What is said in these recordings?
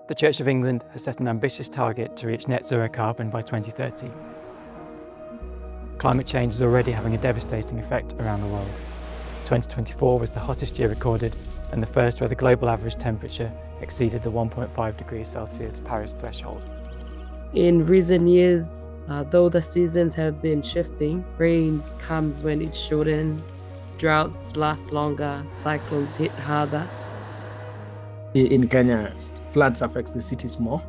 The Church of England has set an ambitious target to reach net zero carbon by 2030. Climate change is already having a devastating effect around the world. 2024 was the hottest year recorded and the first where the global average temperature exceeded the 1.5 degrees Celsius Paris threshold. In recent years, though the seasons have been shifting, rain comes when it shouldn't, droughts last longer, cyclones hit harder. In Kenya, floods affect the cities more.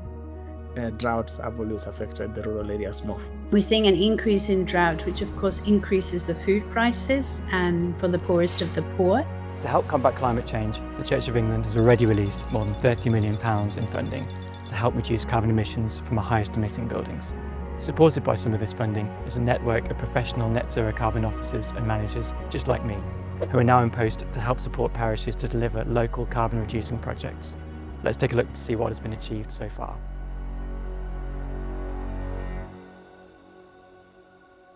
Droughts have always affected the rural areas more. We're seeing an increase in drought, which of course increases the food prices and for the poorest of the poor. To help combat climate change, the Church of England has already released more than £30 million in funding to help reduce carbon emissions from our highest emitting buildings. Supported by some of this funding is a network of professional net zero carbon officers and managers just like me, who are now in post to help support parishes to deliver local carbon reducing projects. Let's take a look to see what has been achieved so far.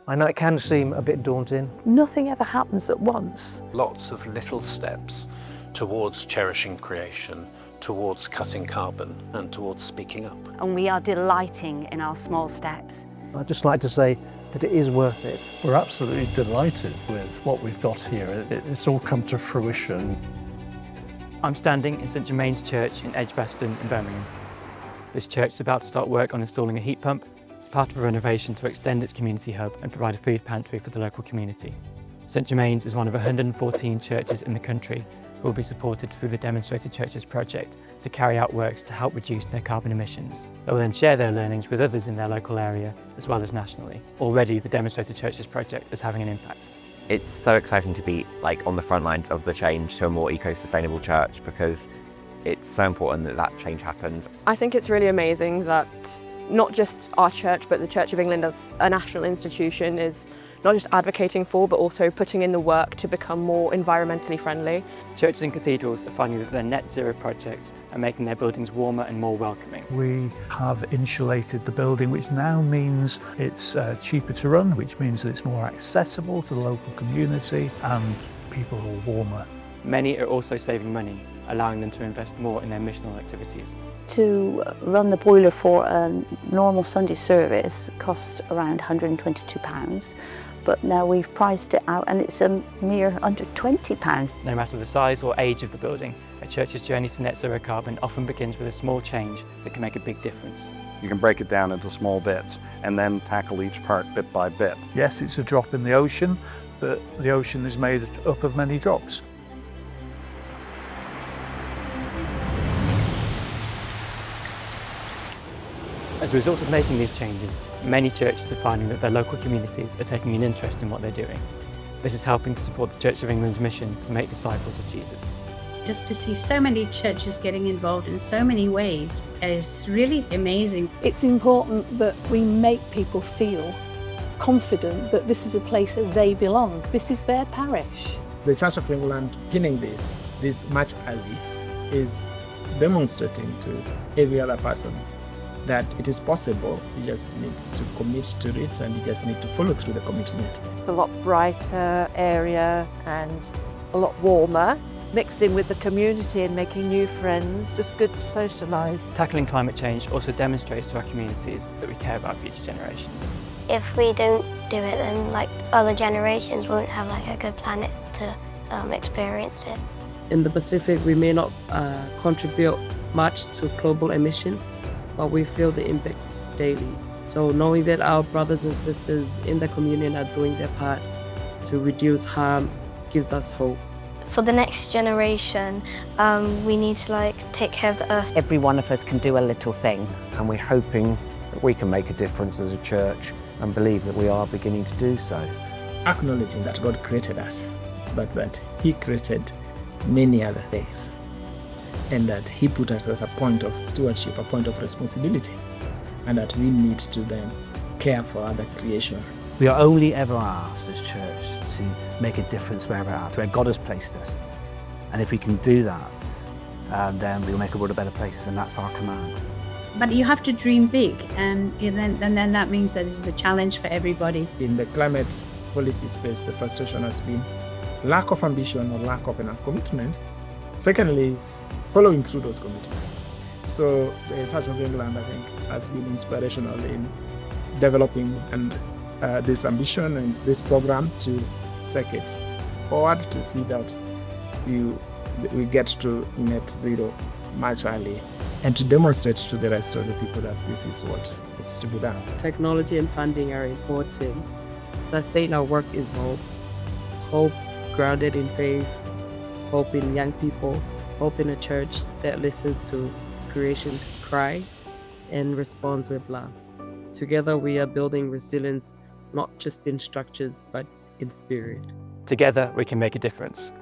I know it can seem a bit daunting. Nothing ever happens at once. Lots of little steps towards cherishing creation, towards cutting carbon and towards speaking up. And we are delighting in our small steps. I'd just like to say that it is worth it. We're absolutely delighted with what we've got here. It's all come to fruition. I'm standing in St Germain's Church in Edgbaston in Birmingham. This church is about to start work on installing a heat pump, part of a renovation to extend its community hub and provide a food pantry for the local community. St Germain's is one of 114 churches in the country who will be supported through the Demonstrated Churches project to carry out works to help reduce their carbon emissions. They will then share their learnings with others in their local area as well as nationally. Already the Demonstrated Churches project is having an impact. It's so exciting to be on the front lines of the change to a more eco-sustainable church, because it's so important that that change happens. I think it's really amazing that not just our church, but the Church of England as a national institution is not just advocating for, but also putting in the work to become more environmentally friendly. Churches and cathedrals are finding that their net zero projects are making their buildings warmer and more welcoming. We have insulated the building, which now means it's cheaper to run, which means that it's more accessible to the local community and people are warmer. Many are also saving money, allowing them to invest more in their missional activities. To run the boiler for a normal Sunday service cost around £122, but now we've priced it out and it's a mere under £20. No matter the size or age of the building, a church's journey to net zero carbon often begins with a small change that can make a big difference. You can break it down into small bits and then tackle each part bit by bit. Yes, it's a drop in the ocean, but the ocean is made up of many drops. As a result of making these changes, many churches are finding that their local communities are taking an interest in what they're doing. This is helping to support the Church of England's mission to make disciples of Jesus. Just to see so many churches getting involved in so many ways is really amazing. It's important that we make people feel confident that this is a place that they belong. This is their parish. The Church of England pinning this much early is demonstrating to every other person that it is possible. You just need to commit to it and you just need to follow through the commitment. It's a lot brighter area and a lot warmer, mixed in with the community and making new friends, just good to socialise. Tackling climate change also demonstrates to our communities that we care about future generations. If we don't do it, then other generations won't have a good planet to experience it. In the Pacific, we may not contribute much to global emissions, but we feel the impacts daily. So knowing that our brothers and sisters in the communion are doing their part to reduce harm gives us hope. For the next generation, we need to take care of the earth. Every one of us can do a little thing, and we're hoping that we can make a difference as a church and believe that we are beginning to do so. Acknowledging that God created us, but that He created many other things, and that He put us as a point of stewardship, a point of responsibility, and that we need to then care for other creation. We are only ever asked as church to make a difference wherever we are, where God has placed us. And if we can do that, then we'll make the world a better place, and that's our command. But you have to dream big, and then that means that it's a challenge for everybody. In the climate policy space, the frustration has been lack of ambition or lack of enough commitment. Secondly is following through those commitments. So the Church of England, I think, has been inspirational in developing and this ambition and this program to take it forward to see that we get to net zero much earlier and to demonstrate to the rest of the people that this is what is to be done. Technology and funding are important. Sustain our work is hope. Hope grounded in faith, hope in young people, hope in a church that listens to creation's cry and responds with love. Together we are building resilience, not just in structures, but in spirit. Together we can make a difference.